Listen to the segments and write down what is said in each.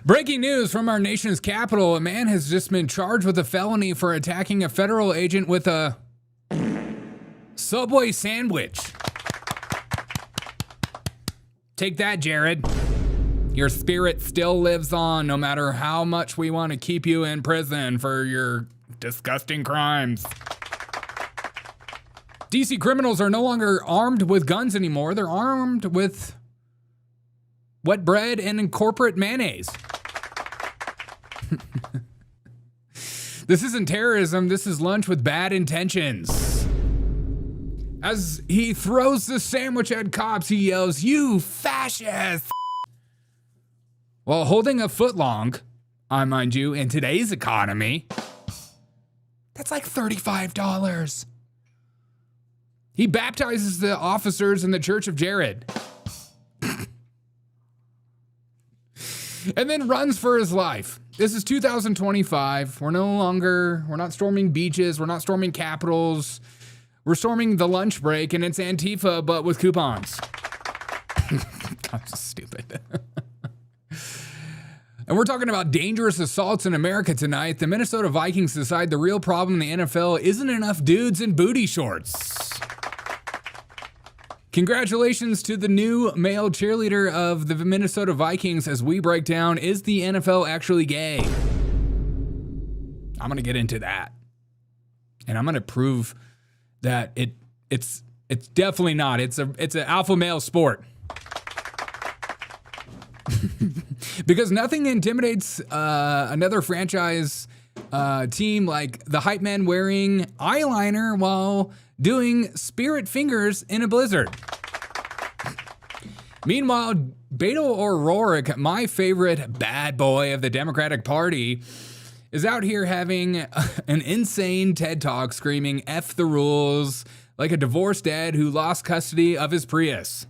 Breaking news from our nation's capital. A man has just been charged with a felony for attacking a federal agent with a Subway sandwich. Take that, Jared. Your spirit still lives on no matter how much we want to keep you in prison for your disgusting crimes. DC criminals are no longer armed with guns anymore. They're armed with wet bread and corporate mayonnaise. This isn't terrorism. This is lunch with bad intentions. As he throws the sandwich at cops, he yells, "You fascist!" While holding a footlong, I mind you, in today's economy, that's like $35. He baptizes the officers in the Church of Jared. And then runs for his life. This is 2025. We're not storming beaches. We're not storming capitals. We're storming the lunch break, and it's Antifa, but with coupons. God, so stupid. And we're talking about dangerous assaults in America tonight. The Minnesota Vikings decide the real problem in the NFL isn't enough dudes in booty shorts. Congratulations to the new male cheerleader of the Minnesota Vikings as we break down, is the NFL actually gay? I'm going to get into that. And I'm going to prove that it's definitely not. It's an alpha male sport. Because nothing intimidates another franchise team like the hype men wearing eyeliner while doing spirit fingers in a blizzard. Meanwhile, Beto O'Rourke, my favorite bad boy of the Democratic Party, is out here having an insane TED Talk screaming F the rules like a divorced dad who lost custody of his Prius.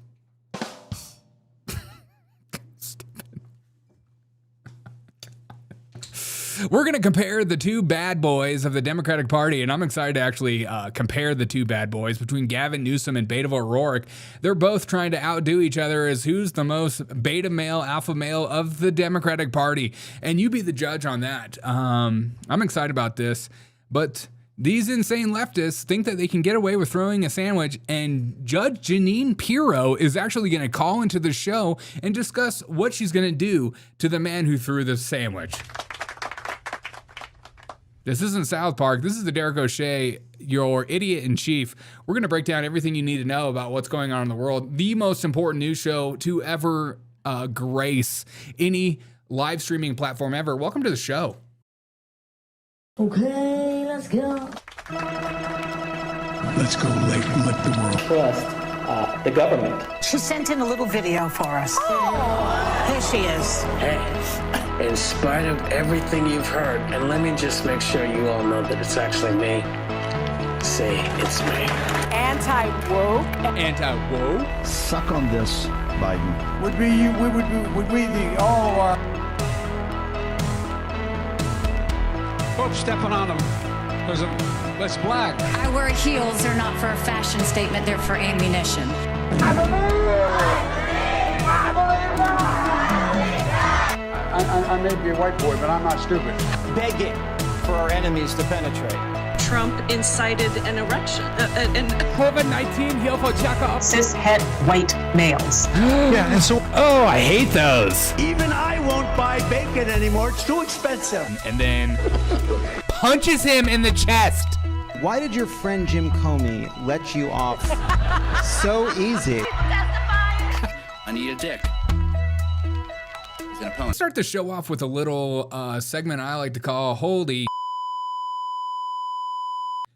We're going to compare the two bad boys of the Democratic Party, and I'm excited to actually compare the two bad boys between Gavin Newsom and Beto O'Rourke. They're both trying to outdo each other as who's the most beta male, alpha male of the Democratic Party, and you be the judge on that. I'm excited about this, but these insane leftists think that they can get away with throwing a sandwich, and Judge Jeanine Pirro is actually going to call into the show and discuss what she's going to do to the man who threw the sandwich. This isn't South Park. This is the Derek O'Shea, your idiot in chief. We're going to break down everything you need to know about what's going on in the world. The most important news show to ever grace any live streaming platform ever. Welcome to the show. Okay, let's go. Let's go let the world trust the government. She sent in a little video for us. Oh. Here she is. Hey, in spite of everything you've heard, and let me just make sure you all know that it's actually me. Say it's me. Anti-woke. Anti-woke? suck on this, Biden. Would we the all of our folks stepping on them because of less black? I wear heels. They're not for a fashion statement. They're for ammunition. I may be a white boy, but I'm not stupid. Begging for our enemies to penetrate. Trump incited an erection. COVID-19 heel for checkup. Cis-het white males. Yeah, and so Oh, I hate those. Even I won't buy bacon anymore. It's too expensive. And then punches him in the chest. Why did your friend Jim Comey let you off so easy? I need a dick. He's an opponent. Start the show off with a little segment I like to call Holy.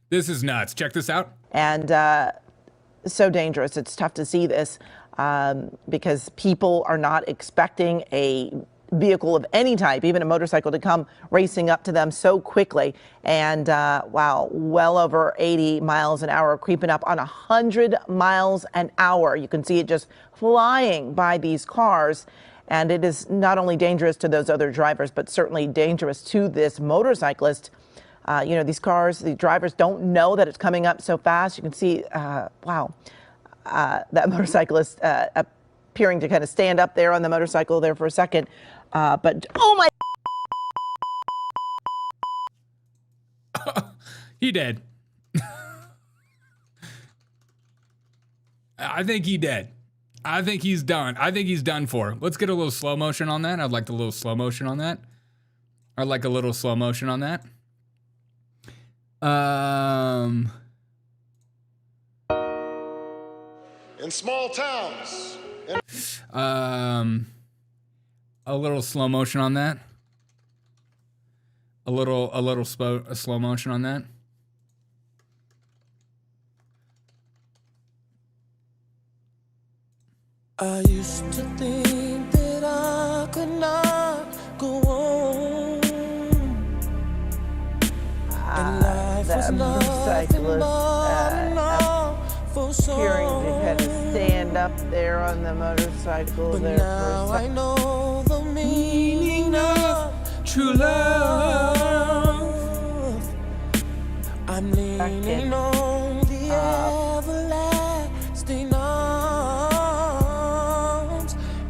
This is nuts. Check this out. And so dangerous. It's tough to see this because people are not expecting a vehicle of any type, even a motorcycle, to come racing up to them so quickly. And wow, well over 80 miles an hour, creeping up on 100 miles an hour. You can see it just flying by these cars. And it is not only dangerous to those other drivers, but certainly dangerous to this motorcyclist. You know, these cars, the drivers don't know that it's coming up so fast. You can see, wow, that motorcyclist appearing to kind of stand up there on the motorcycle there for a second. But, oh my. He dead. I think he dead. I think he's done. I think he's done for. Let's get a little slow motion on that. I'd like a little slow motion on that. I'd like a little slow motion on that. In small towns. A little slow motion on that. A little slow motion on that. I used to think that I could not go on, and life was nothing but for appearing to kind of stand up there on the motorcycle but there now for a I know the meaning of true love. I'm leaning on the everlasting arms.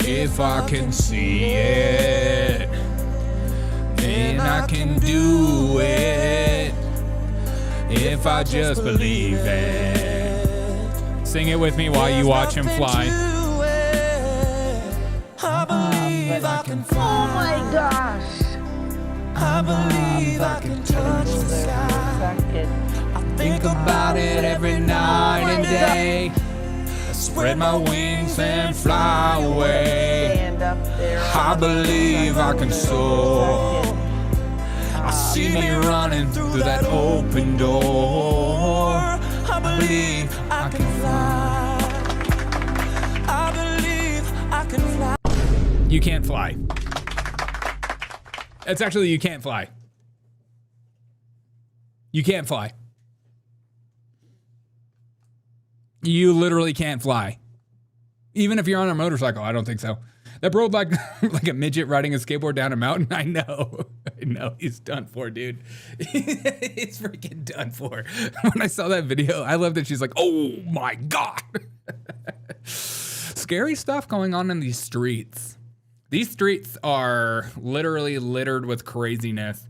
If I can see it, then I can do it. If I just believe it. Sing it with me while you watch him fly. I believe I can fly. Oh my gosh. I believe I can touch the sky. I Think about it every night and day. Spread my wings and fly away. Stand up there. I believe I can soar. I see me running through that open door. I believe I can fly. I believe I can fly. You can't fly. It's actually, you can't fly. You can't fly. You literally can't fly. Even if you're on a motorcycle, I don't think so. That bro like like a midget riding a skateboard down a mountain. I know he's done for, dude. He's freaking done for. When I saw that video, I love that she's like, oh my God. Scary stuff going on in these streets. These streets are literally littered with craziness.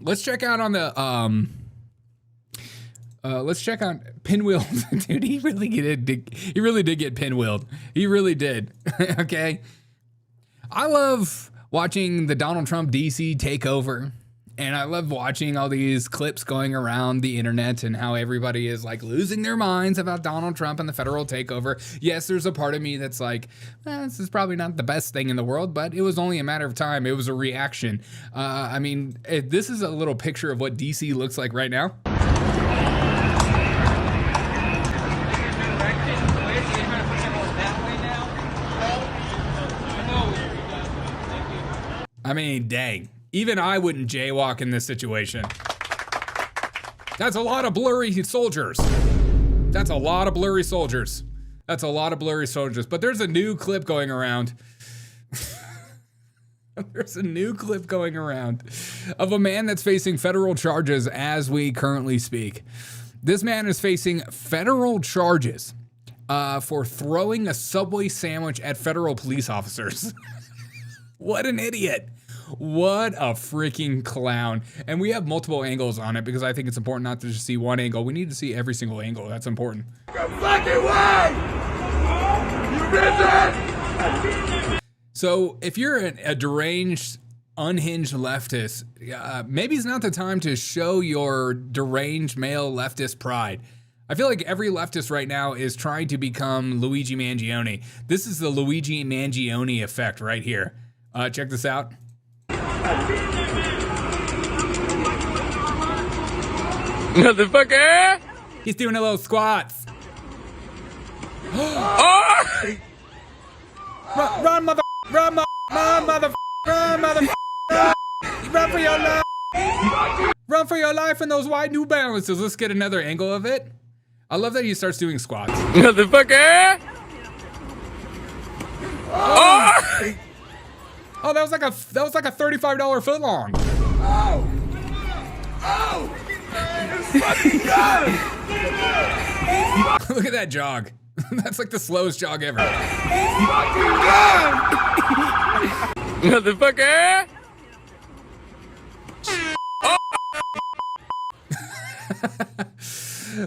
Let's check out on the let's check on Pinwheel. Dude, he really did get pinwheeled. He really did. Okay. I love watching the Donald Trump DC takeover. And I love watching all these clips going around the internet and how everybody is like losing their minds about Donald Trump and the federal takeover. Yes, there's a part of me that's like, this is probably not the best thing in the world, but it was only a matter of time. It was a reaction. I mean, this is a little picture of what DC looks like right now. I mean, dang. Even I wouldn't jaywalk in this situation. That's a lot of blurry soldiers. That's a lot of blurry soldiers. That's a lot of blurry soldiers. But there's a new clip going around. There's a new clip going around of a man that's facing federal charges as we currently speak. This man is facing federal charges for throwing a Subway sandwich at federal police officers. What an idiot. What a freaking clown. And we have multiple angles on it because I think it's important not to just see one angle. We need to see every single angle. That's important. So if you're a deranged, unhinged leftist, maybe it's not the time to show your deranged male leftist pride. I feel like every leftist right now is trying to become Luigi Mangione. This is the Luigi Mangione effect right here. Check this out. Motherfucker! He's doing a little squats. Oh! Run, mother! Run, mother! Run, mother! Run for your life! Run for your life in those white New Balances. Let's get another angle of it. I love that he starts doing squats. Motherfucker! Oh! Oh, that was like a $35 footlong. Oh! Oh! It's fucking good! Look at that jog. That's like the slowest jog ever. Motherfucker!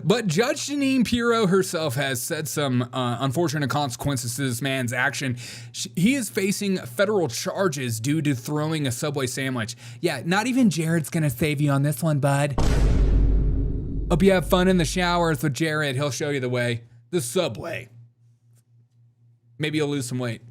But Judge Jeanine Pirro herself has said some unfortunate consequences to this man's action. He is facing federal charges due to throwing a Subway sandwich. Yeah, not even Jared's gonna save you on this one, bud. Hope you have fun in the showers with Jared. He'll show you the way. The Subway. Maybe you'll lose some weight.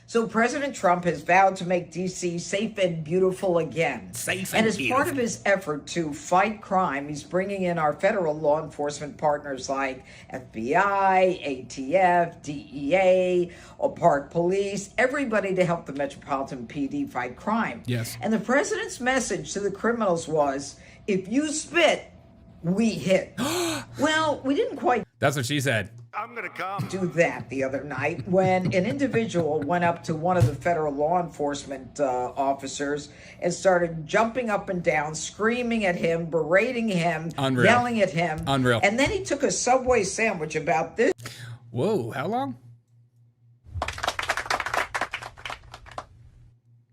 So President Trump has vowed to make D.C. safe and beautiful again. And as part of his effort to fight crime, he's bringing in our federal law enforcement partners like FBI, ATF, DEA, or Park Police, everybody to help the Metropolitan PD fight crime. Yes. And the president's message to the criminals was, if you spit, we hit. Well, we didn't quite. That's what she said. I'm gonna come do that the other night when an individual went up to one of the federal law enforcement officers and started jumping up and down, screaming at him, berating him, Unreal. Yelling at him. Unreal. And then he took a Subway sandwich about this. Whoa, how long?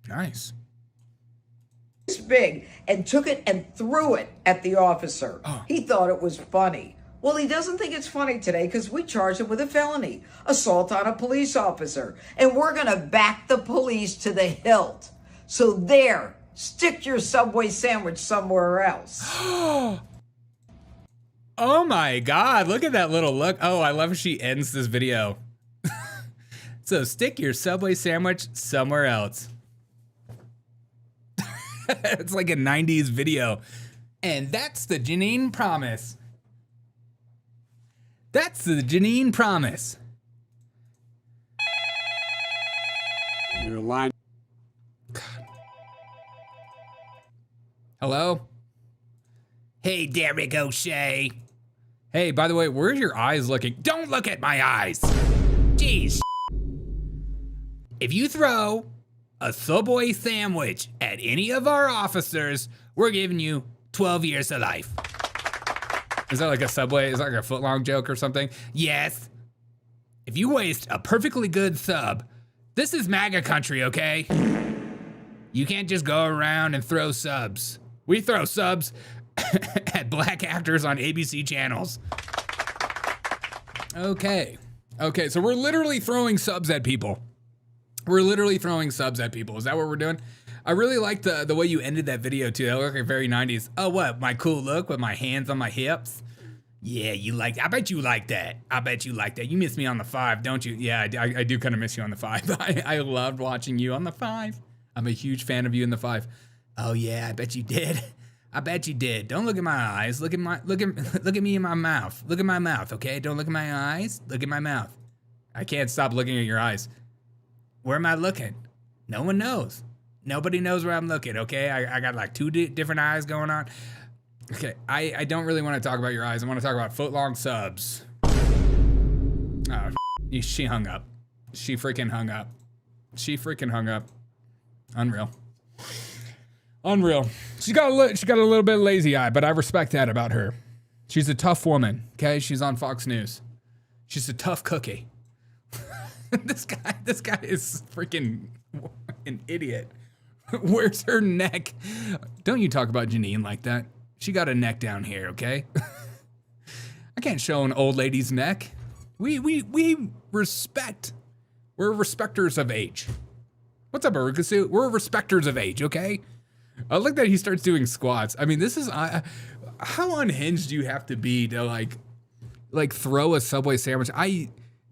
Nice. This big and took it and threw it at the officer. Oh. He thought it was funny. Well, he doesn't think it's funny today because we charged him with a felony, assault on a police officer. And we're going to back the police to the hilt. So there, stick your Subway sandwich somewhere else. Oh my God, look at that little look. Oh, I love how she ends this video. So stick your Subway sandwich somewhere else. It's like a 90s video. And that's the Jeanine promise. That's the Jeanine promise. You're lying. God. Hello? Hey, Derek O'Shea. Hey, by the way, where's your eyes looking? Don't look at my eyes. Jeez. If you throw a Subway sandwich at any of our officers, we're giving you 12 years to life. Is that like a Subway? Is that like a Footlong joke or something? Yes. If you waste a perfectly good sub, this is MAGA country, okay? You can't just go around and throw subs. We throw subs at black actors on ABC channels. Okay. Okay, so we're literally throwing subs at people. We're literally throwing subs at people. Is that what we're doing? I really like the way you ended that video too. That looked like very 90s. Oh, what? My cool look with my hands on my hips? Yeah, you like, I bet you like that. I bet you like that. You miss me on the 5, don't you? Yeah, I do kind of miss you on the 5. I loved watching you on the 5. I'm a huge fan of you in the 5. Oh yeah, I bet you did. I bet you did. Don't look at my eyes. Look at me in my mouth. Look at my mouth, okay? Don't look at my eyes. Look at my mouth. I can't stop looking at your eyes. Where am I looking? No one knows. Nobody knows where I'm looking, okay? I got like 2 different eyes going on. Okay, I don't really want to talk about your eyes. I want to talk about Footlong subs. Oh, she hung up. She freaking hung up. She freaking hung up. Unreal. Unreal. She got a little bit lazy eye, but I respect that about her. She's a tough woman, okay? She's on Fox News. She's a tough cookie. This guy is freaking an idiot. Where's her neck? Don't you talk about Jeanine like that. She got a neck down here, okay? I can't show an old lady's neck. We respect. We're respecters of age. What's up, Arukasu? We're respecters of age, okay? I like that he starts doing squats. I mean, this is how unhinged do you have to be to like throw a Subway sandwich?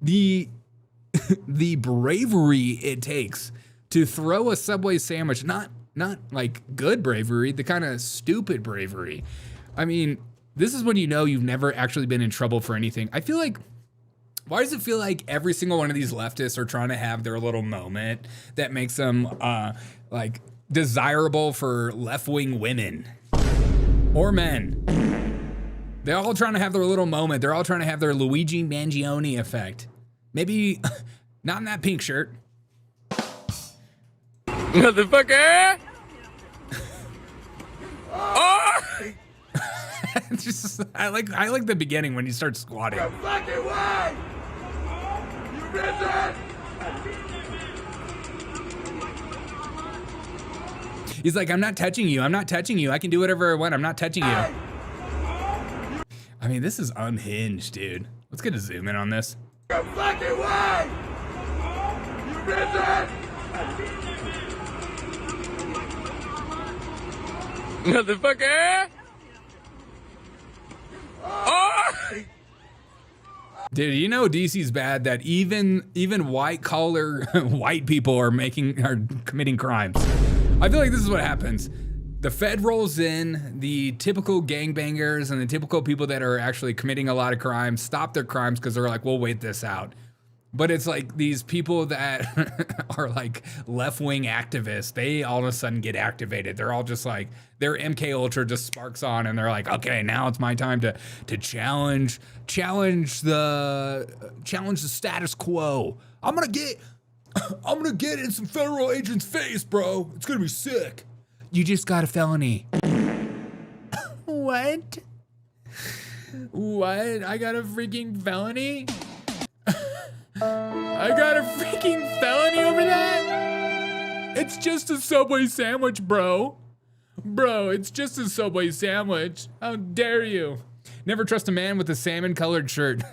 The bravery it takes to throw a Subway sandwich, not like good bravery, the kind of stupid bravery. I mean, this is when you know you've never actually been in trouble for anything. I feel like, why does it feel like every single one of these leftists are trying to have their little moment that makes them like desirable for left-wing women or men? They're all trying to have their little moment. They're all trying to have their Luigi Mangione effect. Maybe not in that pink shirt. Motherfucker! Oh! Just, I like the beginning when you start squatting. Fucking way! He's like, I'm not touching you. I'm not touching you. I can do whatever I want. I'm not touching you. I mean, this is unhinged, dude. Let's get a zoom in on this. Go fucking way! You bitch! Motherfucker! Oh! Dude, you know DC's bad that even white collar white people are committing crimes. I feel like this is what happens. The Fed rolls in, the typical gangbangers and the typical people that are actually committing a lot of crimes stop their crimes because they're like, we'll wait this out. But it's like these people that are like left-wing activists, they all of a sudden get activated. They're all just like, their MK Ultra just sparks on and they're like, okay, now it's my time to challenge the status quo. I'm gonna get in some federal agent's face, bro. It's gonna be sick. You just got a felony. What? What? I got a freaking felony? I got a freaking felony over that? It's just a Subway sandwich, bro. Bro, it's just a Subway sandwich. How dare you? Never trust a man with a salmon-colored shirt.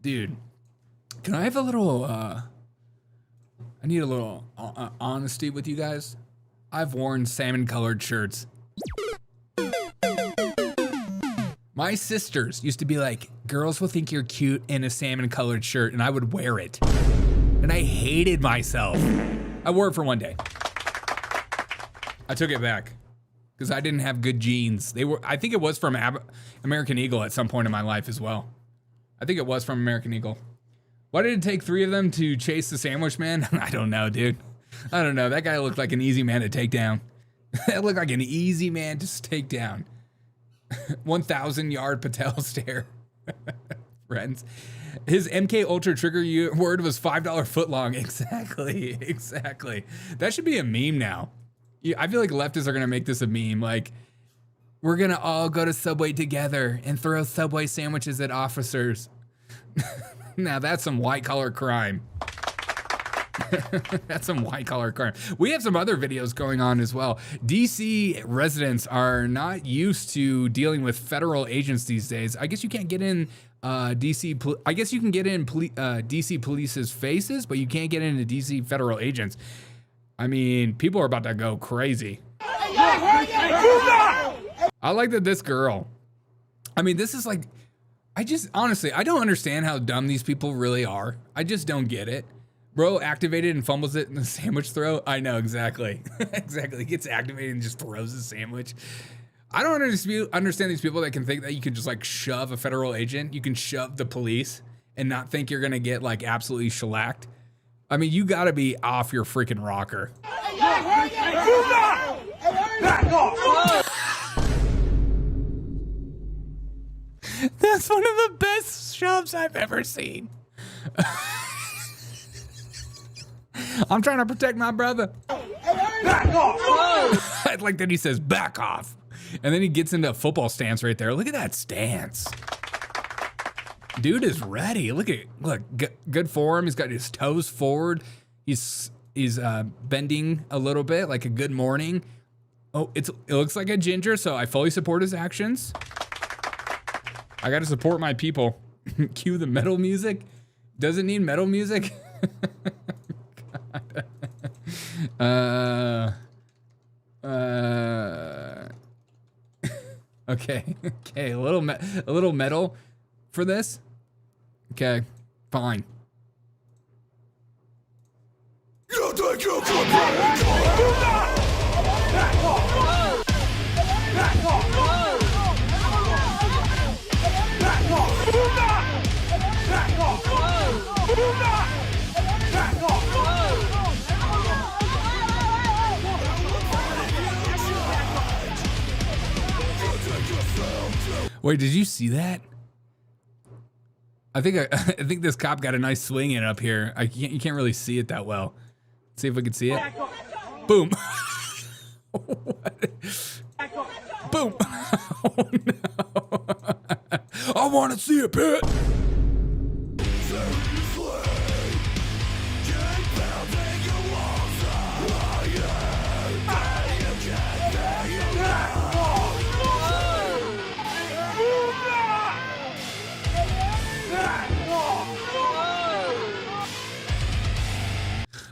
Dude, can I have a little, I need a little honesty with you guys. I've worn salmon-colored shirts. My sisters used to be like, girls will think you're cute in a salmon-colored shirt, and I would wear it. And I hated myself. I wore it for one day. I took it back because I didn't have good jeans. I think it was from American Eagle at some point in my life as well. I think it was from American Eagle. Why did it take 3 of them to chase the sandwich man? I don't know, dude. I don't know. That guy looked like an easy man to take down. That looked like an easy man to take down. 1,000-yard Patel stare. Friends. His MK Ultra trigger word was $5 footlong. Exactly. That should be a meme now. I feel like leftists are going to make this a meme. Like, we're going to all go to Subway together and throw Subway sandwiches at officers. Now that's some white-collar crime. That's some white-collar crime. We have some other videos going on as well. DC residents are not used to dealing with federal agents these days. I guess you can't get in DC. I guess you can get in DC police's faces, but you can't get into DC federal agents. I mean, people are about to go crazy. I like that this girl. I mean, this is like, honestly, I don't understand how dumb these people really are. I just don't get it. Bro activated and fumbles it in the sandwich throw. I know, exactly. Exactly. He gets activated and just throws the sandwich. I don't understand these people that can think that you can just like shove a federal agent. You can shove the police and not think you're going to get like absolutely shellacked. I mean, you got to be off your freaking rocker. That's one of the best shoves I've ever seen. I'm trying to protect my brother. Back off! I like that he says, back off. And then he gets into a football stance right there. Look at that stance. Dude is ready. Look, good form. He's got his toes forward. He's bending a little bit, like a good morning. Oh, it looks like a ginger, so I fully support his actions. I got to support my people. Cue the metal music. Does it need metal music? Okay, a little metal for this. Okay, fine. Wait, did you see that? I think this cop got a nice swing in up here. You can't really see it that well. Let's see if we can see it. Boom. Boom. Oh no. I want to see it, Pit.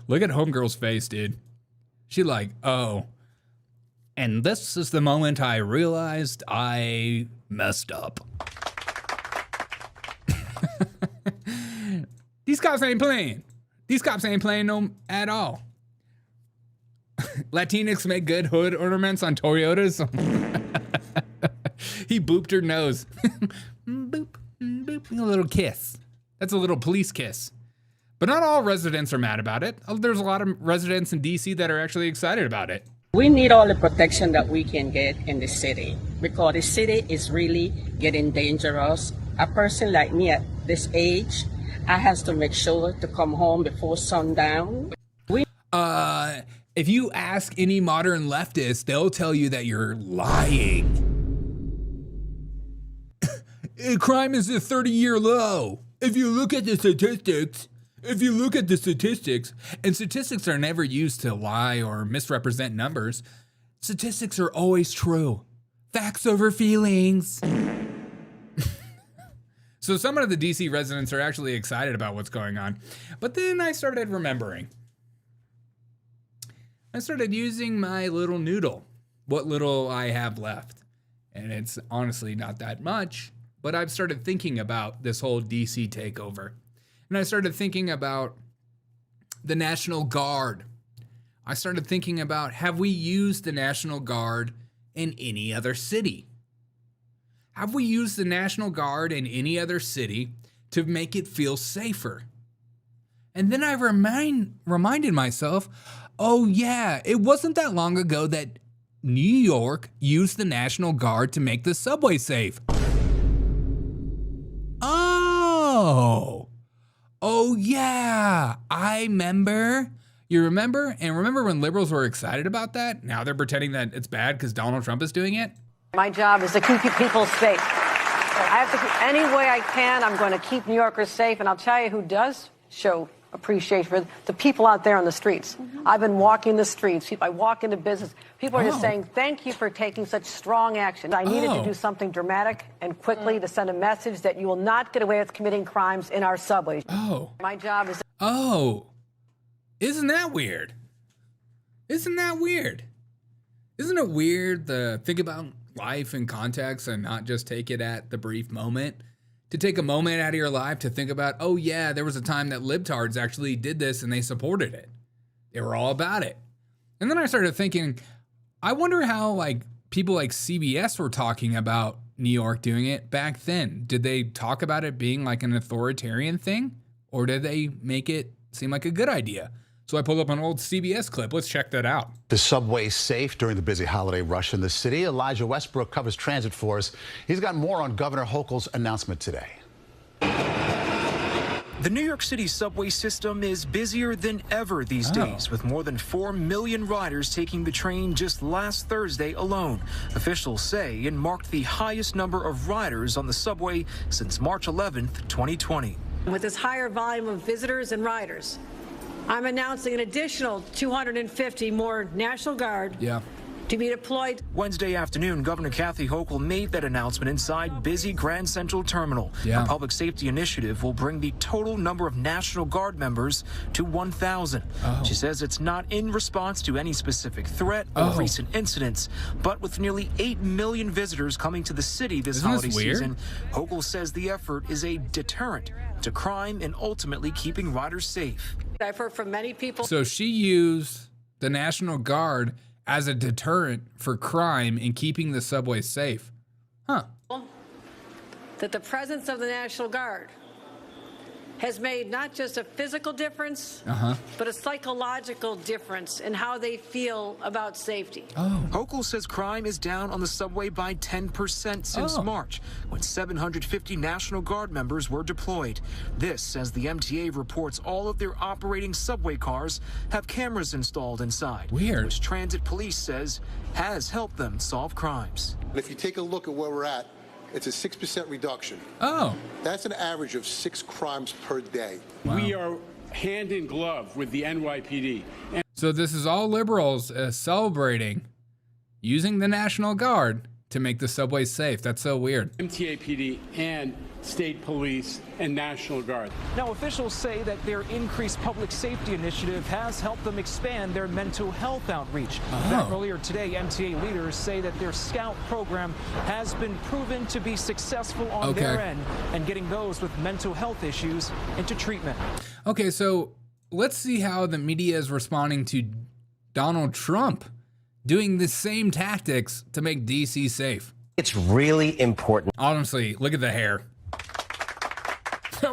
Look at Homegirl's face, dude. She like, oh. And this is the moment I realized I messed up. These cops ain't playing. These cops ain't playing no at all. Latinx make good hood ornaments on Toyotas. He booped her nose. Boop, boop, a little kiss. That's a little police kiss. But not all residents are mad about it. There's a lot of residents in DC that are actually excited about it. We need all the protection that we can get in the city because the city is really getting dangerous. A person like me at this age, I have to make sure to come home before sundown. If you ask any modern leftist, they'll tell you that you're lying. Crime is a 30-year low. If you look at the statistics, and statistics are never used to lie or misrepresent numbers. Statistics are always true. Facts over feelings. So some of the DC residents are actually excited about what's going on. But then I started remembering. I started using my little noodle, what little I have left. And it's honestly not that much, but I've started thinking about this whole DC takeover. And I started thinking about the National Guard. I started thinking about, have we used the National Guard in any other city? Have we used the National Guard in any other city to make it feel safer? And then I reminded myself, oh yeah, it wasn't that long ago that New York used the National Guard to make the subway safe. Oh yeah, I remember. You remember? And remember when liberals were excited about that? Now they're pretending that it's bad because Donald Trump is doing it? My job is to keep people safe. I have to, any way I can, I'm going to keep New Yorkers safe. And I'll tell you who does show appreciation for the people out there on the streets. I've been walking the streets. I walk into business. People are just saying, thank you for taking such strong action. I needed to do something dramatic and quickly to send a message that you will not get away with committing crimes in our subways. My job is... Isn't that weird? Isn't that weird? Isn't it weird to think about life in context and not just take it at the brief moment? To take a moment out of your life to think about, oh yeah, there was a time that libtards actually did this and they supported it. They were all about it. And then I started thinking, I wonder how like people like CBS were talking about New York doing it back then. Did they talk about it being like an authoritarian thing? Or did they make it seem like a good idea? So I pulled up an old CBS clip. Let's check that out. The subway safe during the busy holiday rush in the city. Elijah Westbrook covers transit for us. He's got more on Governor Hochul's announcement today. The New York City subway system is busier than ever these days, with more than 4 million riders taking the train just last Thursday alone. Officials say it marked the highest number of riders on the subway since March 11th, 2020. With this higher volume of visitors and riders, I'm announcing an additional 250 more National Guard to be deployed. Wednesday afternoon, Governor Kathy Hochul made that announcement inside busy Grand Central Terminal. Her public safety initiative will bring the total number of National Guard members to 1,000. She says it's not in response to any specific threat or recent incidents, but with nearly 8 million visitors coming to the city this holiday season, Hochul says the effort is a deterrent to crime and ultimately keeping riders safe. I've heard from many people. So she used the National Guard as a deterrent for crime in keeping the subway safe. That the presence of the National Guard has made not just a physical difference, but a psychological difference in how they feel about safety. Hochul says crime is down on the subway by 10% since March, when 750 National Guard members were deployed. This, as the MTA reports all of their operating subway cars have cameras installed inside. Weird. Which Transit Police says has helped them solve crimes. If you take a look at where we're at, it's a 6% reduction. That's an average of 6 crimes per day. We are hand in glove with the NYPD. So this is all liberals celebrating using the National Guard to make the subway safe. That's so weird. MTA PD and state police, and National Guard. Now, officials say that their increased public safety initiative has helped them expand their mental health outreach. Earlier today, MTA leaders say that their Scout program has been proven to be successful on their end and getting those with mental health issues into treatment. Okay, so let's see how the media is responding to Donald Trump doing the same tactics to make DC safe. It's really important. Honestly, look at the hair.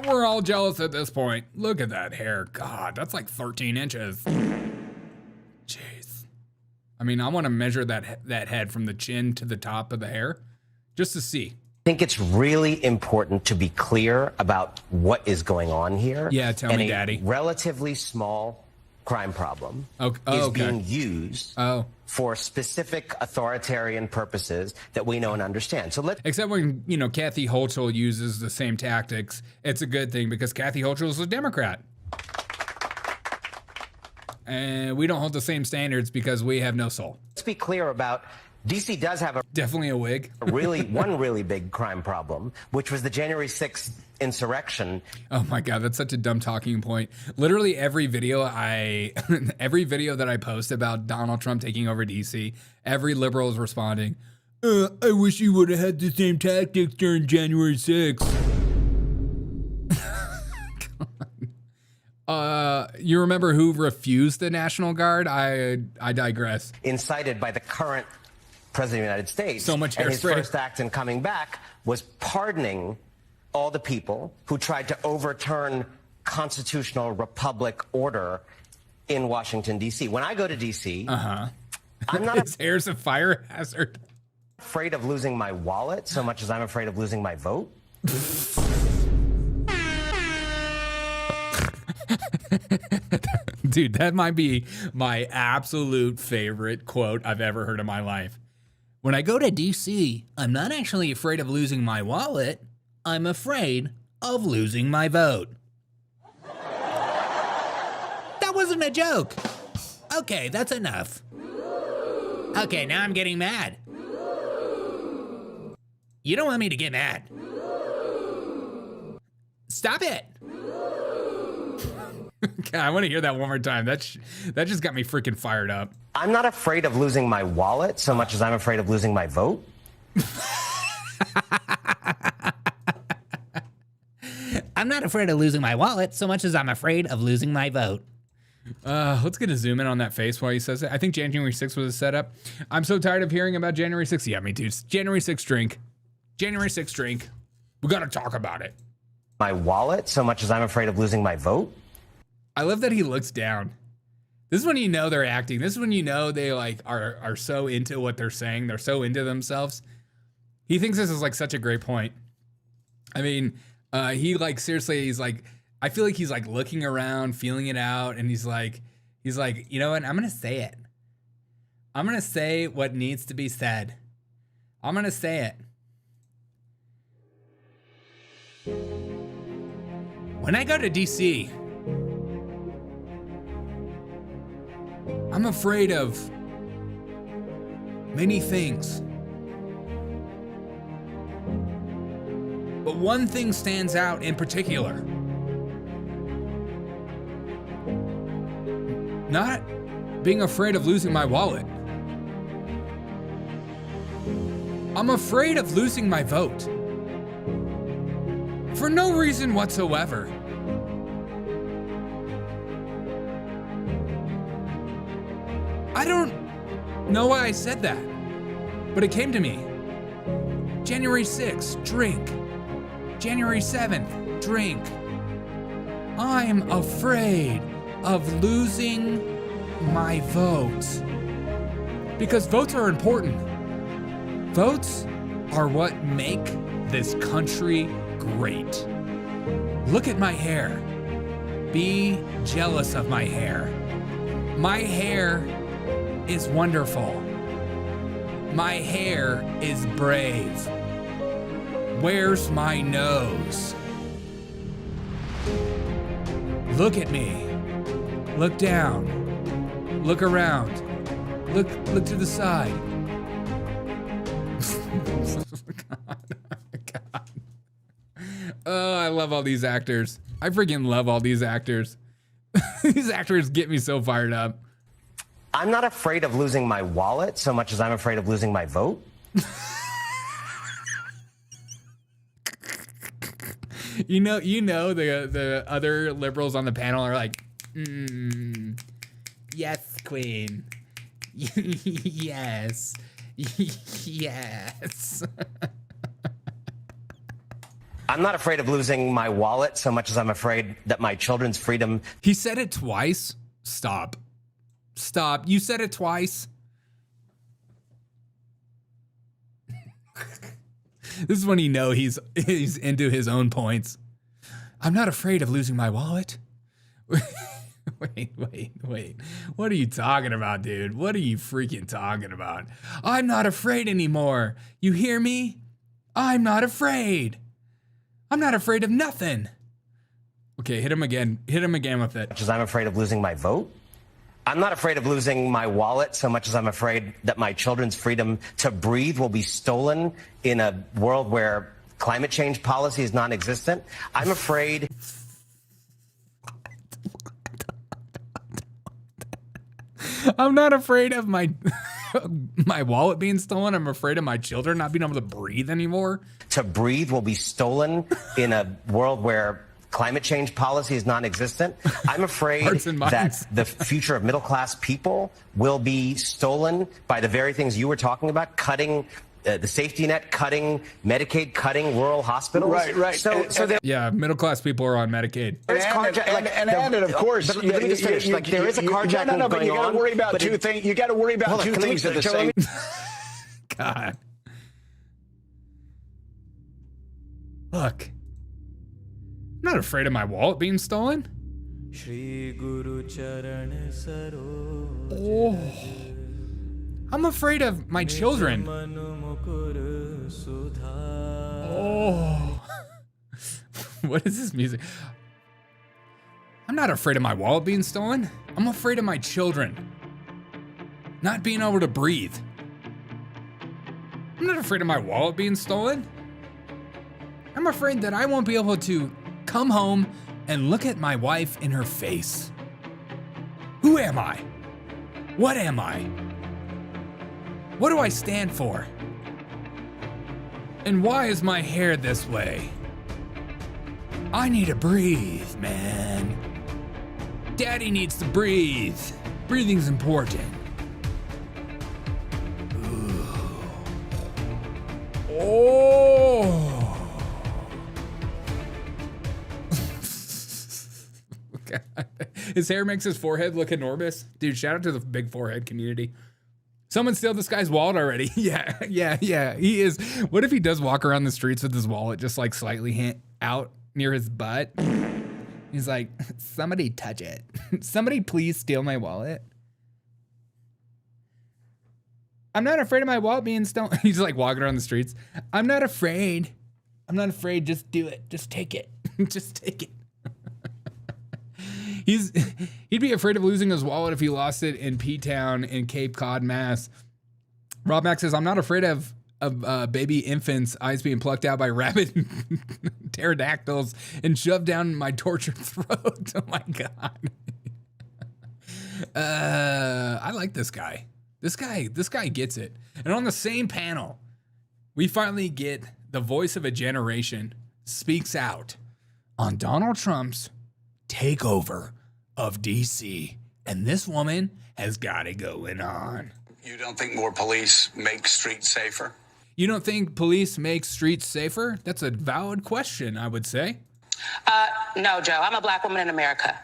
We're all jealous at this point. Look at that hair. God, that's like 13 inches. Jeez. I mean, I want to measure that head from the chin to the top of the hair just to see. I think it's really important to be clear about what is going on here. Yeah, tell me, Daddy. Relatively small crime problem is being used for specific authoritarian purposes that we know and understand. So except when, you know, Kathy Hochul uses the same tactics, it's a good thing because Kathy Hochul is a Democrat. And we don't hold the same standards because we have no soul. Let's be clear about DC does have definitely a wig. one really big crime problem, which was the January 6th insurrection. Oh my God, that's such a dumb talking point. Literally every video that I post about Donald Trump taking over DC, every liberal is responding, I wish you would have had the same tactics during January 6th. You remember who refused the National Guard? I digress. Incited by the current President of the United States. So much hairspray. And his first act in coming back was pardoning all the people who tried to overturn constitutional republic order in Washington, D.C. When I go to D.C., I'm not his hair's a fire hazard. Afraid of losing my wallet so much as I'm afraid of losing my vote. Dude, that might be my absolute favorite quote I've ever heard in my life. When I go to DC, I'm not actually afraid of losing my wallet. I'm afraid of losing my vote. That wasn't a joke. Okay, that's enough. Okay, now I'm getting mad. You don't want me to get mad. Stop it. God, I want to hear that one more time. That just got me freaking fired up. I'm not afraid of losing my wallet so much as I'm afraid of losing my vote. I'm not afraid of losing my wallet so much as I'm afraid of losing my vote. Let's get a zoom in on that face while he says it. I think January 6th was a setup. I'm so tired of hearing about January 6th. Yeah, me too. It's January 6th drink. January 6th drink. We got to talk about it. My wallet so much as I'm afraid of losing my vote. I love that he looks down. This is when you know they're acting. This is when you know they like are so into what they're saying. They're so into themselves. He thinks this is like such a great point. I mean, he like seriously, he's like, I feel like he's like looking around, feeling it out, and he's like, you know what? I'm gonna say it. I'm gonna say what needs to be said. I'm gonna say it. When I go to DC, I'm afraid of many things. But one thing stands out in particular. Not being afraid of losing my wallet. I'm afraid of losing my vote. For no reason whatsoever. I don't know why I said that, but it came to me. January 6th, drink. January 7th, drink. I'm afraid of losing my vote. Because votes are important. Votes are what make this country great. Look at my hair. Be jealous of my hair. My hair is wonderful. My hair is brave. Where's my nose? Look at me. Look down. Look around. Look to the side. Oh, I love all these actors. I freaking love all these actors. These actors get me so fired up. I'm not afraid of losing my wallet so much as I'm afraid of losing my vote. You know, the other liberals on the panel are like, yes, Queen. Yes. Yes. I'm not afraid of losing my wallet so much as I'm afraid that my children's freedom. He said it twice. Stop. You said it twice. This is when you know he's into his own points. I'm not afraid of losing my wallet. Wait. What are you talking about, dude? What are you freaking talking about? I'm not afraid anymore. You hear me? I'm not afraid. I'm not afraid of nothing. Okay, hit him again. Hit him again with it. Much as I'm afraid of losing my vote. I'm not afraid of losing my wallet so much as I'm afraid that my children's freedom to breathe will be stolen in a world where climate change policy is non-existent. I'm afraid. I'm not afraid of my wallet being stolen. I'm afraid of my children not being able to breathe anymore. To breathe will be stolen in a world where climate change policy is non-existent. I'm afraid that the future of middle-class people will be stolen by the very things you were talking about, cutting the safety net, cutting Medicaid, cutting rural hospitals. Right. Yeah, middle-class people are on Medicaid. And of course, let me just finish. There is a carjacking but you got to worry about two things. You got to worry about two things at the same. God. Look. I'm not afraid of my wallet being stolen. Oh. I'm afraid of my children. Oh. What is this music? I'm not afraid of my wallet being stolen. I'm afraid of my children not being able to breathe. I'm not afraid of my wallet being stolen. I'm afraid that I won't be able to come home and look at my wife in her face. Who am I? What am I? What do I stand for? And why is my hair this way? I need to breathe, man. Daddy needs to breathe. Breathing's important. Ooh. Oh. His hair makes his forehead look enormous. Dude, shout out to the big forehead community. Someone steal this guy's wallet already. Yeah. He is. What if he does walk around the streets with his wallet just like slightly out near his butt? He's like, somebody touch it. Somebody please steal my wallet. I'm not afraid of my wallet being stolen. He's like walking around the streets. I'm not afraid. Just do it. Just take it. Just take it. He'd be afraid of losing his wallet if he lost it in P-Town in Cape Cod, Mass. Rob Max says, I'm not afraid of baby infants' eyes being plucked out by rabid pterodactyls and shoved down my tortured throat. Oh my God. I like this guy. This guy gets it. And on the same panel, we finally get the voice of a generation speaks out on Donald Trump's takeover of DC. And this woman has got it going on. You don't think more police make streets safer? You don't think police make streets safer? That's a valid question, I would say. No, Joe. I'm a black woman in America.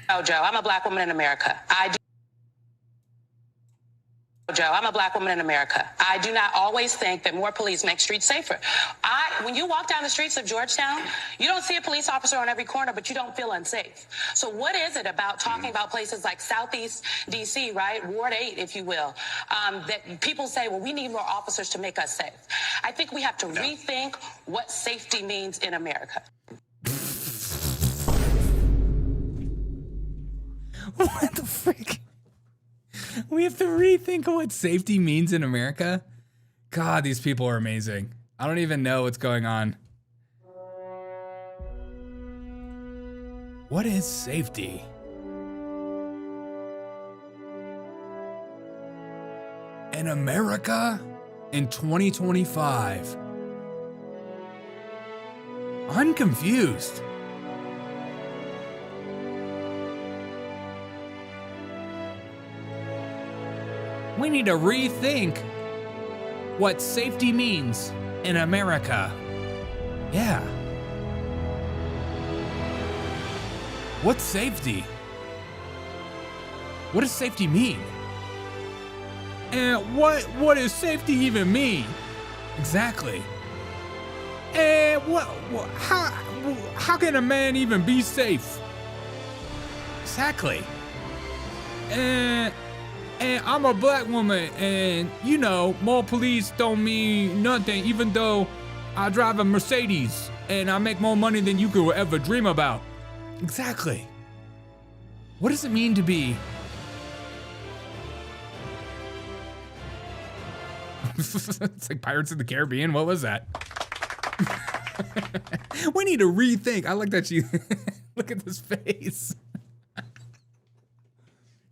No, Joe. I'm a black woman in America. Joe, I'm a black woman in America. I do not always think that more police make streets safer. When you walk down the streets of Georgetown, you don't see a police officer on every corner, but you don't feel unsafe. So what is it about talking about places like Southeast DC, right? Ward 8, if you will, that people say, well, we need more officers to make us safe. I think we have to rethink what safety means in America. What the frick? We have to rethink what safety means in America? God, these people are amazing. I don't even know what's going on. What is safety? In America in 2025? I'm confused. We need to rethink what safety means in America. Yeah. What's safety? What does safety mean? And what does safety even mean? Exactly. And how can a man even be safe? Exactly. And I'm a black woman, and you know, more police don't mean nothing, even though I drive a Mercedes and I make more money than you could ever dream about. Exactly. What does it mean to be? It's like Pirates of the Caribbean. What was that? We need to rethink. I like that she look at this face.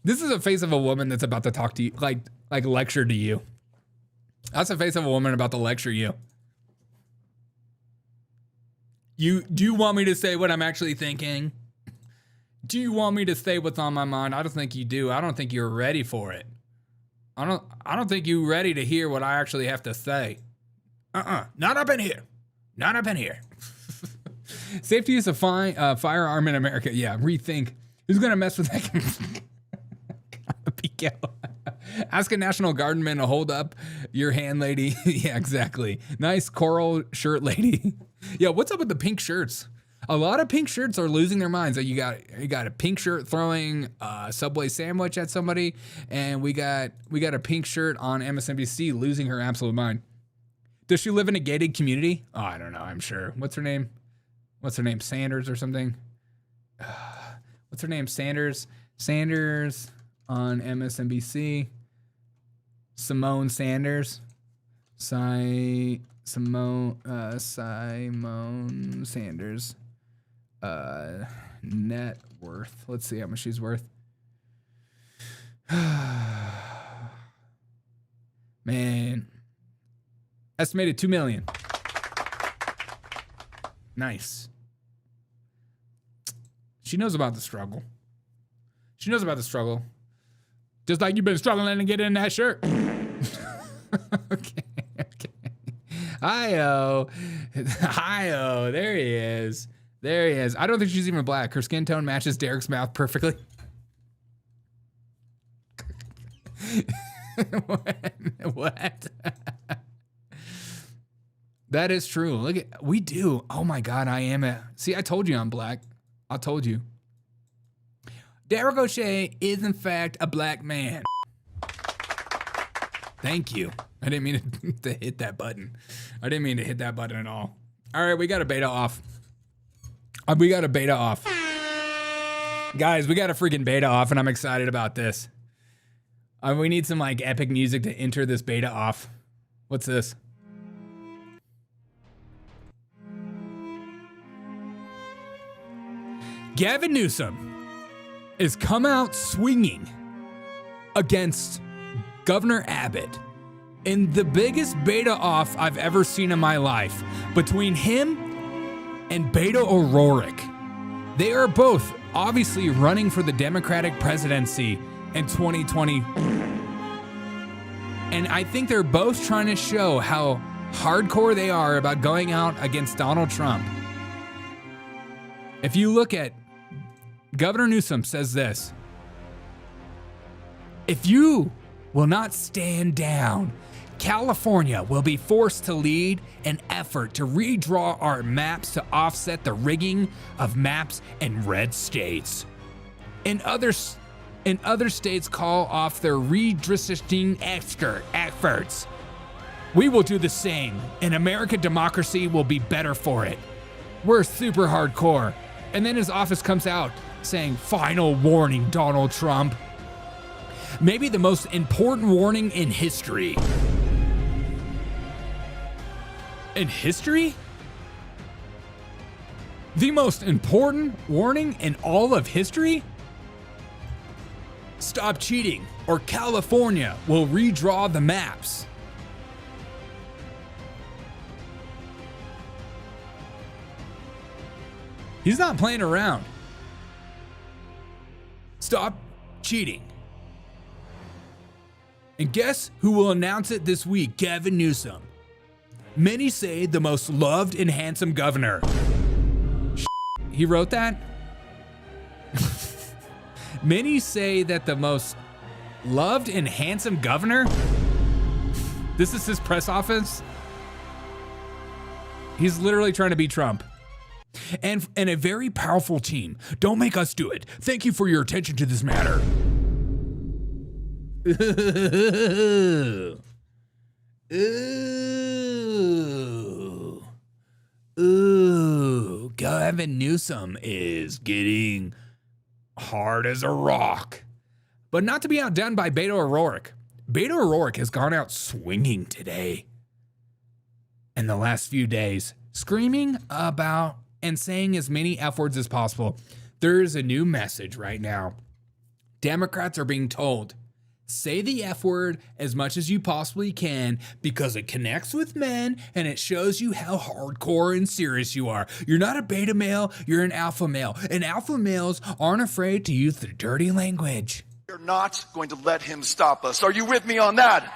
This is a face of a woman that's about to talk to you, like lecture to you. That's a face of a woman about to lecture you. Do you want me to say what I'm actually thinking? Do you want me to say what's on my mind? I don't think you do. I don't think you're ready for it. I don't think you're ready to hear what I actually have to say. Not up in here. Not up in here. Safety is a firearm in America. Yeah, rethink. Who's gonna mess with that? Peek out. Ask a National Guardman to hold up your hand, lady. Yeah, exactly. Nice coral shirt, lady. Yeah, what's up with the pink shirts? A lot of pink shirts are losing their minds. You got a pink shirt throwing a Subway sandwich at somebody, and we got a pink shirt on MSNBC losing her absolute mind. Does she live in a gated community? Oh, I don't know. I'm sure. What's her name? Sanders or something? What's her name? Sanders on MSNBC. Simone Sanders. Simone Sanders. Net worth. Let's see how much she's worth. Man. Estimated $2 million. Nice. She knows about the struggle. Just like you've been struggling to get in that shirt. Okay. Hi-oh. There he is. I don't think she's even black. Her skin tone matches Derek's mouth perfectly. What? That is true. Look at, we do. Oh my God, see, I told you I'm black. I told you. Derek O'Shea is in fact a black man. Thank you. I didn't mean to hit that button. I didn't mean to hit that button at all. All right, we got a beta off. Guys, we got a freaking beta off, and I'm excited about this. We need some like epic music to enter this beta off. What's this? Gavin Newsom is come out swinging against Governor Abbott in the biggest beta off I've ever seen in my life. Between him and Beto O'Rourke. They are both obviously running for the Democratic presidency in 2020. And I think they're both trying to show how hardcore they are about going out against Donald Trump. If you look at Governor Newsom says this: if you will not stand down. California will be forced to lead an effort to redraw our maps to offset the rigging of maps in red states. And other states call off their redistricting efforts. We will do the same, and American democracy will be better for it. We're super hardcore. And then his office comes out saying, "Final warning, Donald Trump." Maybe the most important warning in history. In history? The most important warning in all of history? Stop cheating, or California will redraw the maps. He's not playing around. Stop cheating. And guess who will announce it this week? Gavin Newsom. Many say the most loved and handsome governor. He wrote that? Many say that the most loved and handsome governor? This is his press office? He's literally trying to be Trump. And a very powerful team. Don't make us do it. Thank you for your attention to this matter. Ooh. Gavin Newsom is getting hard as a rock. But not to be outdone by Beto O'Rourke. Beto O'Rourke has gone out swinging today. In the last few days, screaming about and saying as many F words as possible. There is a new message right now. Democrats are being told, say the F word as much as you possibly can because it connects with men and it shows you how hardcore and serious you are. You're not a beta male, you're an alpha male. And alpha males aren't afraid to use the dirty language. We're not going to let him stop us. Are you with me on that?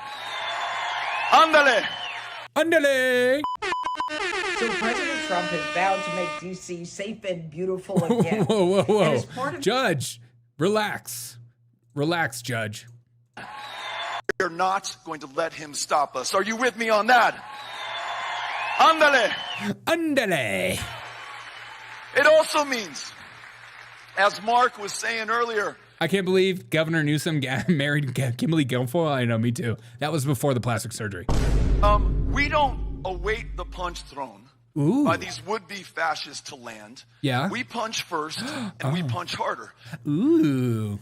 Andale! Andale! So President Trump has vowed to make D.C. safe and beautiful again. Whoa. And as part of Judge, relax. Relax, Judge. We're not going to let him stop us. Are you with me on that? Andale! Andale! It also means, as Mark was saying earlier, I can't believe Governor Newsom married Kimberly Guilfoyle. I know, me too. That was before the plastic surgery. We don't await the punch thrown by these would-be fascists to land. Yeah. We punch first, and we punch harder. Ooh.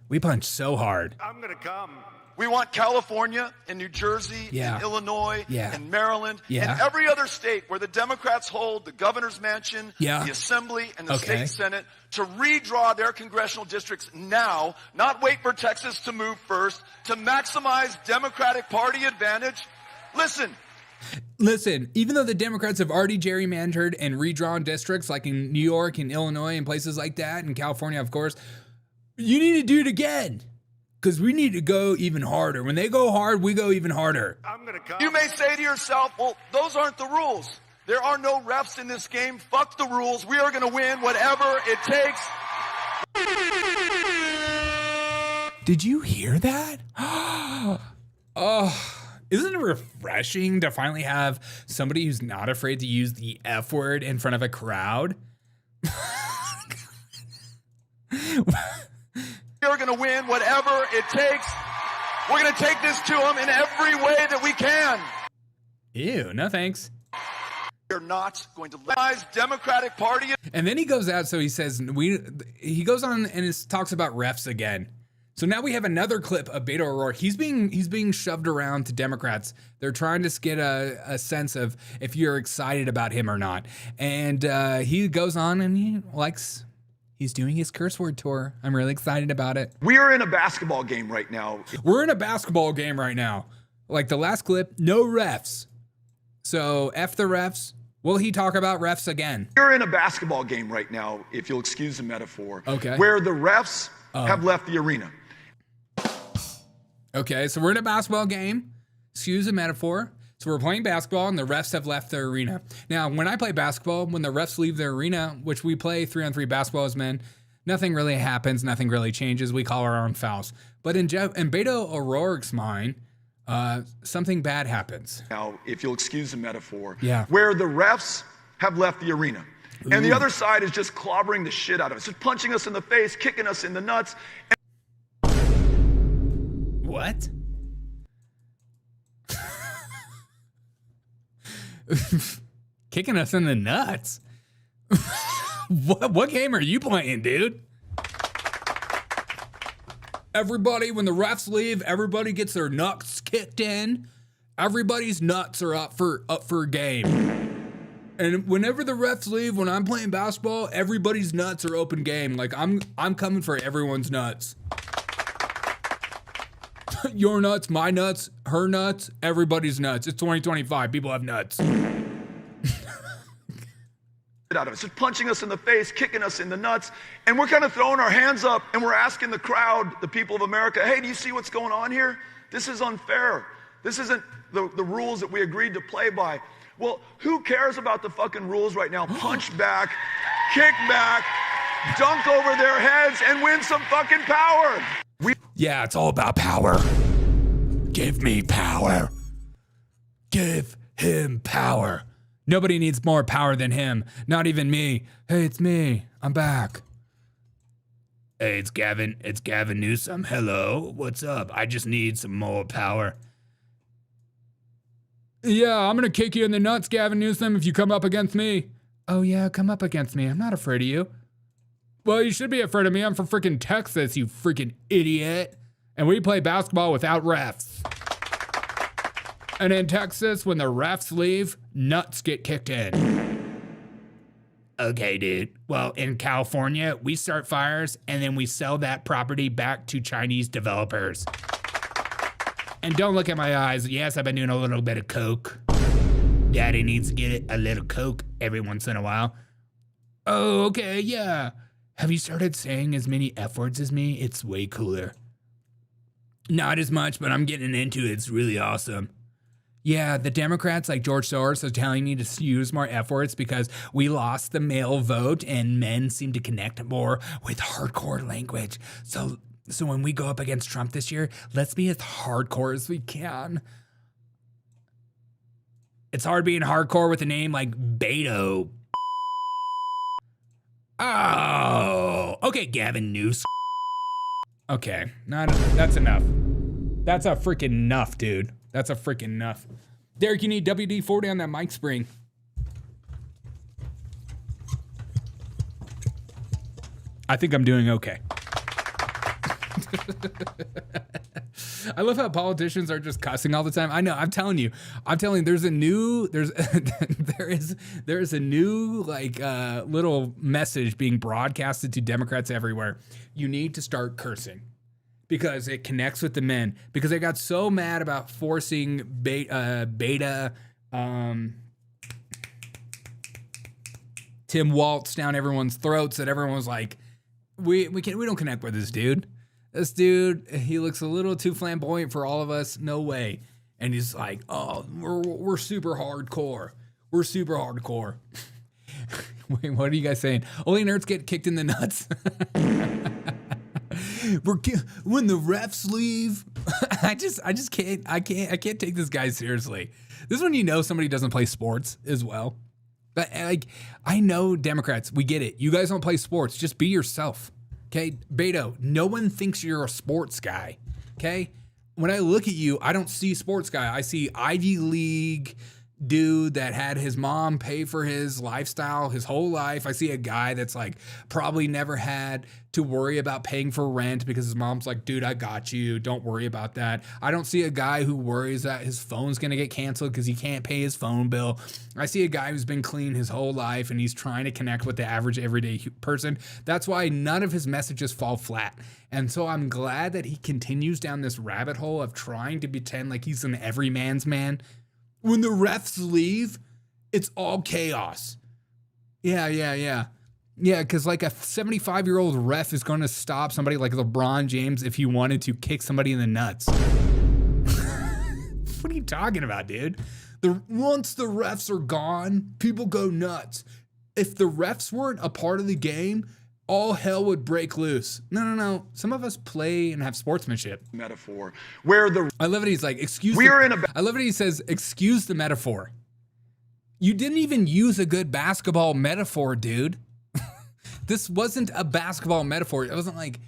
We punch so hard. I'm going to come. We want California and New Jersey and Illinois and Maryland and every other state where the Democrats hold the governor's mansion, the assembly, and the state senate to redraw their congressional districts now, not wait for Texas to move first, to maximize Democratic Party advantage. Listen, even though the Democrats have already gerrymandered and redrawn districts like in New York and Illinois and places like that, and California, of course, you need to do it again. Because we need to go even harder. When they go hard, we go even harder. You may say to yourself, well, those aren't the rules. There are no refs in this game. Fuck the rules. We are going to win whatever it takes. Did you hear that? Oh, isn't it refreshing to finally have somebody who's not afraid to use the F word in front of a crowd? We're going to win whatever it takes. We're going to take this to them in every way that we can. Ew, no thanks. We're not going to let Democratic Party. And then he goes out, so he says, he goes on and talks about refs again. So now we have another clip of Beto O'Rourke. He's being shoved around to Democrats. They're trying to get a sense of if you're excited about him or not. And he goes on and he's doing his curse word tour. I'm really excited about it. We are in a basketball game right now. We're in a basketball game right now. Like the last clip, no refs. So F the refs. Will he talk about refs again? We're in a basketball game right now, if you'll excuse the metaphor. Okay. Where the refs have left the arena. Okay, so we're in a basketball game. Excuse the metaphor. So we're playing basketball and the refs have left the arena. Now, when I play basketball, when the refs leave the arena, which we play 3-on-3 basketball as men, Nothing really happens. Nothing really changes. We call our own fouls. But in Beto O'Rourke's mind, something bad happens. Now, if you'll excuse the metaphor, yeah. Where the refs have left the arena. Ooh. And the other side is just clobbering the shit out of us, just punching us in the face, kicking us in the nuts. What? Kicking us in the nuts? What game are you playing, dude? Everybody, when the refs leave, everybody gets their nuts kicked in. Everybody's nuts are up for a game. And whenever the refs leave, when I'm playing basketball, everybody's nuts are open game. Like I'm coming for everyone's nuts. Your nuts, my nuts, her nuts, everybody's nuts. It's 2025. People have nuts. Out of us, just punching us in the face, kicking us in the nuts, and we're kind of throwing our hands up and we're asking the crowd, the people of America, hey, do you see what's going on here? This is unfair. This isn't the rules that we agreed to play by. Well, who cares about the fucking rules right now? Punch back, kick back, dunk over their heads, and win some fucking power. Yeah, it's all about power. Give me power. Give him power. Nobody needs more power than him. Not even me. Hey, it's me. I'm back. Hey, it's Gavin. It's Gavin Newsom. Hello. What's up? I just need some more power. Yeah, I'm going to kick you in the nuts, Gavin Newsom, if you come up against me. Oh, yeah, come up against me. I'm not afraid of you. Well, you should be afraid of me. I'm from freaking Texas, you freaking idiot. And we play basketball without refs. And in Texas, when the refs leave, nuts get kicked in. Okay, dude. Well, in California, we start fires and then we sell that property back to Chinese developers. And don't look at my eyes. Yes, I've been doing a little bit of coke. Daddy needs to get a little coke every once in a while. Oh, okay, yeah. Have you started saying as many F words as me? It's way cooler. Not as much, but I'm getting into it. It's really awesome. Yeah, the Democrats like George Soros are telling me to use more F words because we lost the male vote and men seem to connect more with hardcore language. So when we go up against Trump this year, let's be as hardcore as we can. It's hard being hardcore with a name like Beto. Oh, okay, Gavin Newsom. Okay, that's enough. That's a freaking enough, dude. That's a freaking enough. Derek, you need WD-40 on that mic spring. I think I'm doing okay. I love how politicians are just cussing all the time. I know, I'm telling you, there's a new like little message being broadcasted to Democrats everywhere. You need to start cursing. Because it connects with the men. Because they got so mad about forcing Beta Tim Waltz down everyone's throats that everyone was like, we don't connect with this dude. This dude, he looks a little too flamboyant for all of us. No way. And he's like, oh, we're super hardcore. We're super hardcore. Wait, what are you guys saying? Only nerds get kicked in the nuts. When the refs leave, I can't take this guy seriously. This is when you know somebody doesn't play sports as well. But like, I know Democrats, we get it. You guys don't play sports. Just be yourself. Okay, Beto, no one thinks you're a sports guy. Okay, when I look at you, I don't see sports guy. I see Ivy League dude that had his mom pay for his lifestyle his whole life. I see a guy that's like probably never had to worry about paying for rent because his mom's like, dude, I got you. Don't worry about that. I don't see a guy who worries that his phone's going to get canceled because he can't pay his phone bill. I see a guy who's been clean his whole life and he's trying to connect with the average everyday person. That's why none of his messages fall flat. And so I'm glad that he continues down this rabbit hole of trying to pretend like he's an everyman's man. When the refs leave, it's all chaos. Yeah, because like a 75-year-old ref is going to stop somebody like LeBron James if he wanted to kick somebody in the nuts. What are you talking about, dude? Once the refs are gone, people go nuts. If the refs weren't a part of the game, all hell would break loose. No. Some of us play and have sportsmanship. Metaphor. I love it. He's like, I love it. He says, excuse the metaphor. You didn't even use a good basketball metaphor, dude. This wasn't a basketball metaphor. It wasn't like,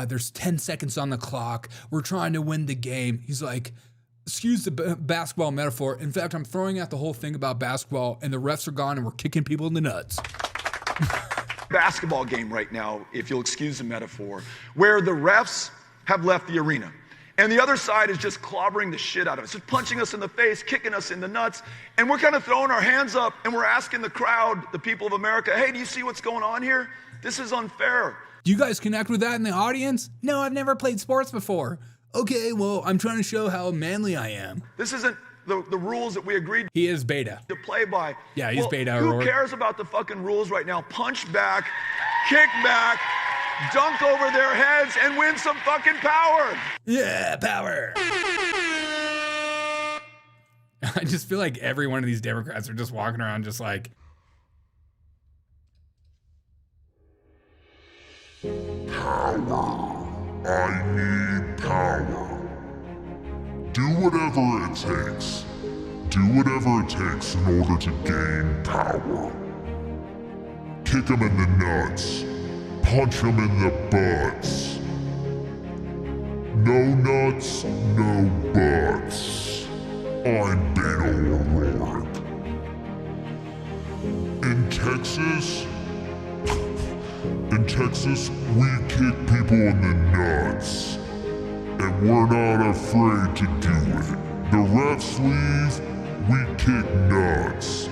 there's 10 seconds on the clock. We're trying to win the game. He's like, excuse the basketball metaphor. In fact, I'm throwing out the whole thing about basketball and the refs are gone and we're kicking people in the nuts. Basketball game right now, if you'll excuse the metaphor, where the refs have left the arena. And the other side is just clobbering the shit out of us, just punching us in the face, kicking us in the nuts. And we're kind of throwing our hands up and we're asking the crowd, the people of America, hey, do you see what's going on here? This is unfair. Do you guys connect with that in the audience? No, I've never played sports before. Okay, well, I'm trying to show how manly I am. This isn't the rules that we agreed he is beta to play by. Yeah, he's beta. Who cares about the fucking rules right now? Punch back, kick back, dunk over their heads, and win some fucking power. Yeah, power. I just feel like every one of these Democrats are just walking around just like, power. I need power. Do whatever it takes. Do whatever it takes in order to gain power. Kick them in the nuts. Punch them in the butts. No nuts, no butts. I'm Beto O'Rourke. In Texas, we kick people in the nuts. And we're not afraid to do it. The refs leave, we kick nuts.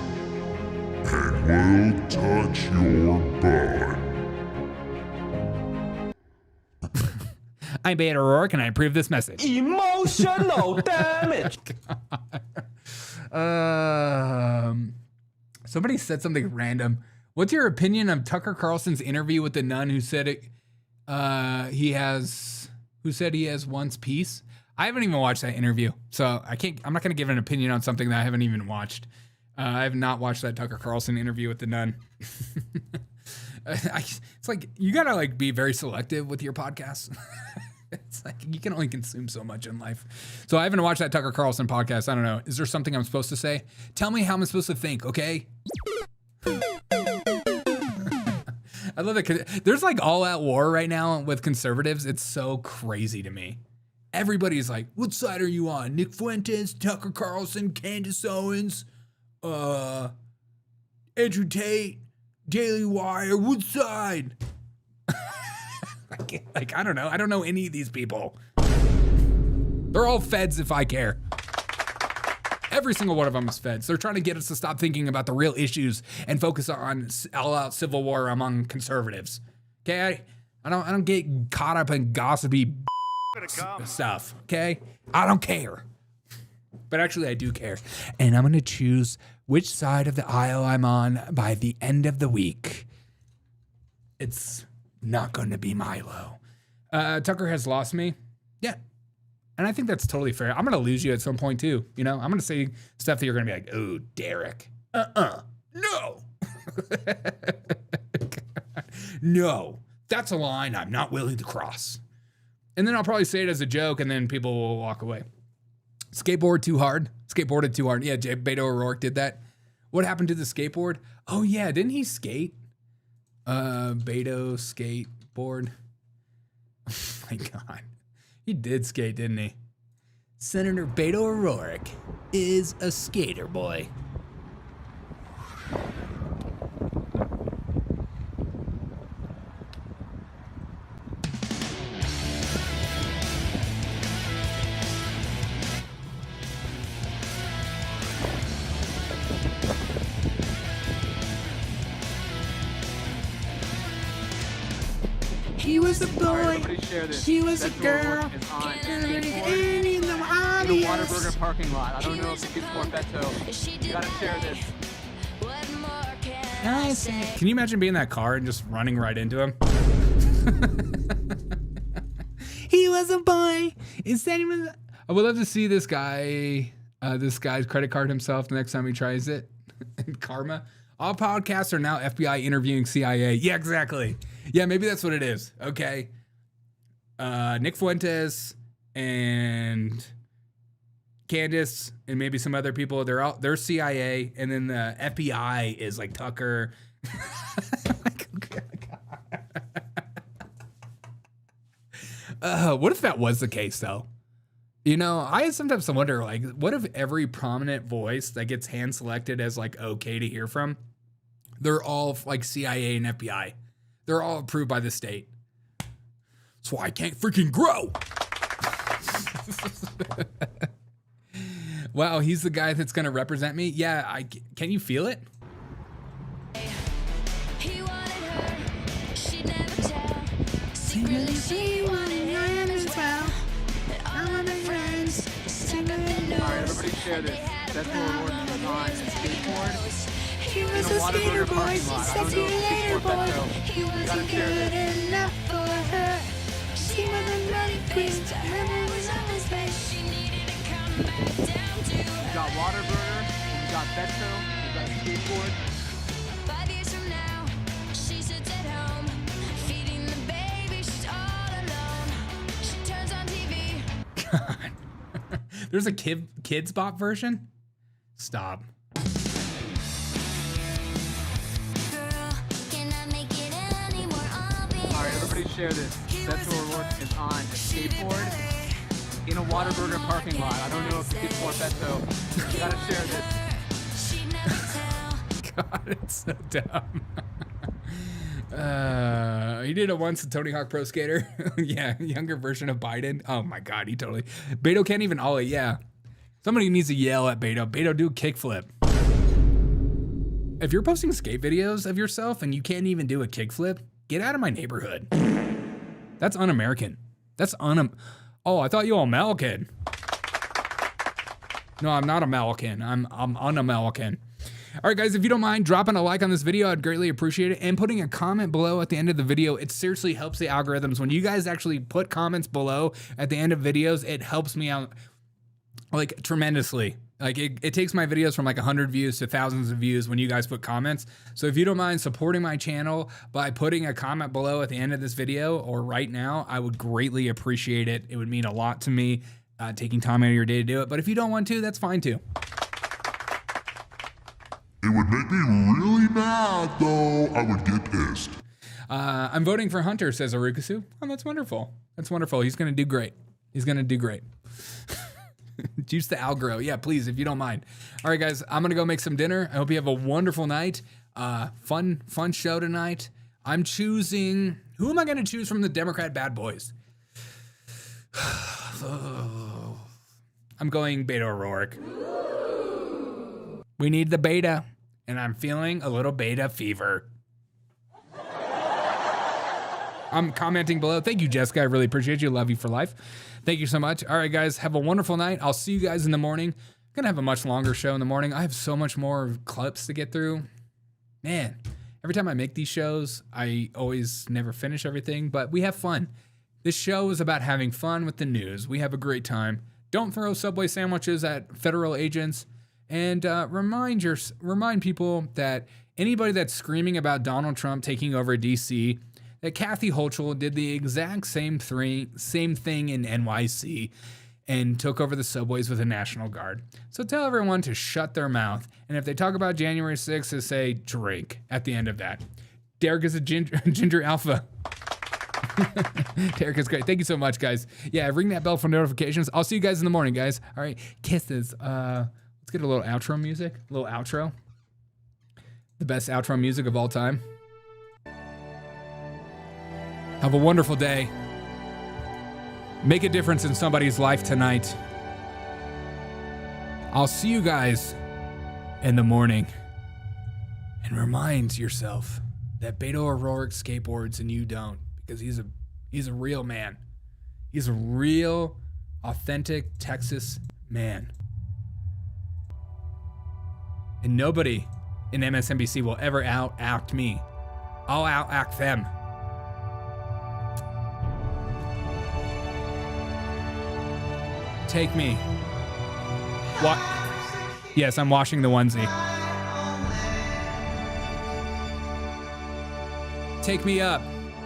And we'll touch your butt. I'm Beto O'Rourke and I approve this message. Emotional damage. Somebody said something random. What's your opinion of Tucker Carlson's interview with the nun who said he has once peace? I haven't even watched that interview, so I'm not going to give an opinion on something that I haven't even watched. I have not watched that Tucker Carlson interview with the nun. It's like, you got to like be very selective with your podcasts. It's like, you can only consume so much in life. So I haven't watched that Tucker Carlson podcast. I don't know. Is there something I'm supposed to say? Tell me how I'm supposed to think, okay? I love it. There's like all out war right now with conservatives. It's so crazy to me. Everybody's like, what side are you on? Nick Fuentes, Tucker Carlson, Candace Owens, Andrew Tate, Daily Wire, what side? I don't know. I don't know any of these people. They're all feds if I care. Every single one of them is feds. They're trying to get us to stop thinking about the real issues and focus on all-out civil war among conservatives. Okay, I don't get caught up in gossipy stuff. Okay, I don't care. But actually, I do care, and I'm gonna choose which side of the aisle I'm on by the end of the week. It's not going to be Milo. Tucker has lost me. Yeah. And I think that's totally fair. I'm going to lose you at some point too. You know, I'm going to say stuff that you're going to be like, oh, Derek. No. No. That's a line I'm not willing to cross. And then I'll probably say it as a joke and then people will walk away. Skateboarded too hard. Yeah, Beto O'Rourke did that. What happened to the skateboard? Oh yeah, didn't he skate? Beto skateboard. Oh my God. He did skate, didn't he? Senator Beto O'Rourke is a skater boy. He was a boy, she was a girl, in the Whataburger parking lot. I don't know if it gets more Beto. You gotta share this. Can you imagine being in that car and just running right into him? He was a boy. Instead he was. I would love to see this guy's credit card himself the next time he tries it. Karma. All podcasts are now FBI interviewing CIA. Yeah, exactly. Yeah, maybe that's what it is. Okay. Nick Fuentes and Candace and maybe some other people. They're CIA, and then the FBI is like Tucker. What if that was the case, though? You know, I sometimes wonder, like, what if every prominent voice that gets hand selected as like okay to hear from, they're all like CIA and FBI. They're all approved by the state. That's why I can't freaking grow. Wow, he's the guy that's going to represent me? Yeah, can you feel it? He wanted her, she'd never tell. Secretly she wanted him as well. But all of her friends stuck up their nose. Alright, everybody share this. That's what we're working on. Skateboard. He was a skater boy, she said see you later boy. He wasn't good enough for her. She wasn't running quick, her was on his face. She needed to come back down to her. We got Waterburner, we got Beto, we got Skateboard. 5 years from now, she sits at home, feeding the baby, she's all alone. She turns on TV. God. There's a kids bop version? Stop. Alright, everybody share this. Beto O'Rourke is on a skateboard in a Waterburger parking lot. I don't know if the kids want Beto. You gotta share this. God, it's so dumb. He did it once, Tony Hawk Pro Skater. Yeah, younger version of Biden. Oh my God, he totally. Beto can't even ollie. Yeah, somebody needs to yell at Beto. Beto, do a kickflip. If you're posting skate videos of yourself and you can't even do a kickflip, get out of my neighborhood. That's un-American. That's Oh, I thought you were American. No, I'm not American. I'm un-American. All right, guys, if you don't mind dropping a like on this video, I'd greatly appreciate it. And putting a comment below at the end of the video, it seriously helps the algorithms. When you guys actually put comments below at the end of videos, it helps me out like tremendously. Like it takes my videos from like 100 views to thousands of views when you guys put comments. So if you don't mind supporting my channel by putting a comment below at the end of this video or right now, I would greatly appreciate it. It would mean a lot to me, taking time out of your day to do it. But if you don't want to, that's fine too. It would make me really mad, though. I would get pissed. I'm voting for Hunter, says Arukasu. Oh, that's wonderful. That's wonderful. He's going to do great. He's going to do great. Juice the algro. Yeah, please, if you don't mind. All right, guys, I'm going to go make some dinner. I hope you have a wonderful night. Fun show tonight. I'm choosing... Who am I going to choose from the Democrat bad boys? I'm going Beto O'Rourke. We need the beta, and I'm feeling a little beta fever. I'm commenting below. Thank you, Jessica. I really appreciate you. Love you for life. Thank you so much. All right, guys, have a wonderful night. I'll see you guys in the morning. I'm going to have a much longer show in the morning. I have so much more clips to get through. Man, every time I make these shows, I always never finish everything, but we have fun. This show is about having fun with the news. We have a great time. Don't throw Subway sandwiches at federal agents. And remind people that anybody that's screaming about Donald Trump taking over DC, that Kathy Hochul did the exact same thing in NYC and took over the subways with the National Guard. So tell everyone to shut their mouth. And if they talk about January 6th, to say drink at the end of that. Derek is a ginger alpha. Derek is great. Thank you so much, guys. Yeah, ring that bell for notifications. I'll see you guys in the morning, guys. All right, kisses. Let's get a little outro music. A little outro. The best outro music of all time. Have a wonderful day. Make a difference in somebody's life tonight. I'll see you guys in the morning. And remind yourself that Beto O'Rourke skateboards and you don't, because he's a real man. He's a real, authentic Texas man. And nobody in MSNBC will ever out-act me. I'll out-act them. Take me. What? Yes, I'm washing the onesie. Take me up.